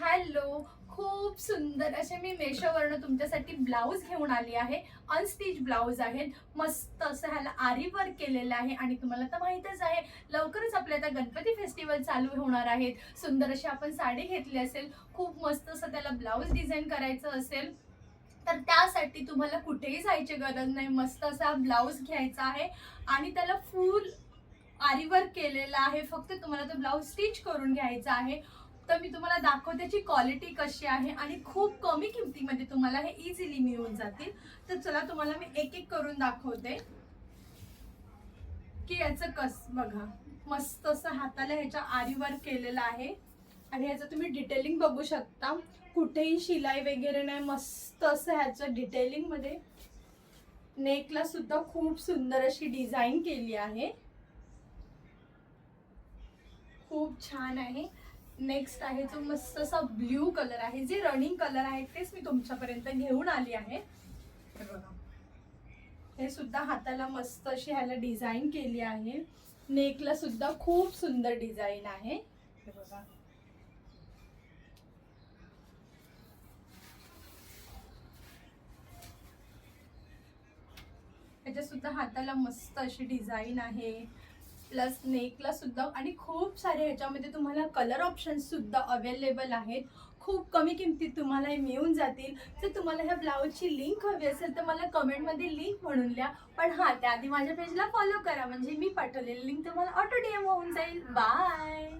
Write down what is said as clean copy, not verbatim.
Hello. खूप सुंदर असे मी मेशोवरनं तुमच्यासाठी ब्लाऊज घेऊन आली आहे. अनस्टिच ब्लाऊज आहेत. मस्त असं ह्याला आरी वर्क केलेलं आहे आणि तुम्हाला तर माहीतच आहे, लवकरच आपल्या आता गणपती फेस्टिवल चालू होणार आहेत. सुंदर अशी आपण साडी घेतली असेल, खूप मस्त असं त्याला ब्लाऊज डिझाइन करायचं असेल, तर त्यासाठी तुम्हाला कुठेही जायची गरज नाही. मस्त असा ब्लाऊज घ्यायचा आहे आणि त्याला फुल आरी वर्क केलेला आहे. फक्त तुम्हाला तो ब्लाऊज स्टिच करून घ्यायचा आहे. तर मी तुम्हाला दाखवते त्याची क्वालिटी कशी आहे आणि खूप कमी किमतीमध्ये तुम्हाला हे इझिली मिळून जातील. तर चला तुम्हाला मी एक एक करून दाखवते की याचं बघा. मस्त असं हाताला ह्याच्या आरी वर्क केलेलं आहे आणि ह्याचं तुम्ही डिटेलिंग बघू शकता. कुठेही शिलाई वगैरे नाही. मस्त असं ह्याचं डिटेलिंग मध्ये नेकला सुद्धा खूप सुंदर अशी डिझाईन केली आहे. खूप छान आहे. नेक्स्ट आहे जो मस्त असा ब्ल्यू कलर आहे. जे रनिंग कलर आहे तेच मी तुमच्यापर्यंत घेऊन आली आहे. हे बघा, हे सुद्धा हाताला मस्त अशी ह्याला डिझाईन केली आहे. नेकला सुद्धा खूप सुंदर डिझाईन आहे. हे बघा, ह्याच्या सुद्धा हाताला मस्त अशी डिझाईन आहे. प्लस नेकला सुद्धा आणि खूप सारे ह्याच्यामध्ये तुम्हाला कलर ऑप्शन्स सुद्धा अवेलेबल आहेत. खूप कमी किमतीत तुम्हाला हे मिळून जातील. जर तुम्हाला ह्या ब्लाऊजची लिंक हवी असेल तर मला कमेंटमध्ये लिंक म्हणून द्या. पण हां, त्याआधी माझ्या पेजला फॉलो करा, म्हणजे मी पाठवलेली लिंक तुम्हाला ऑटो DM होऊन जाईल. बाय.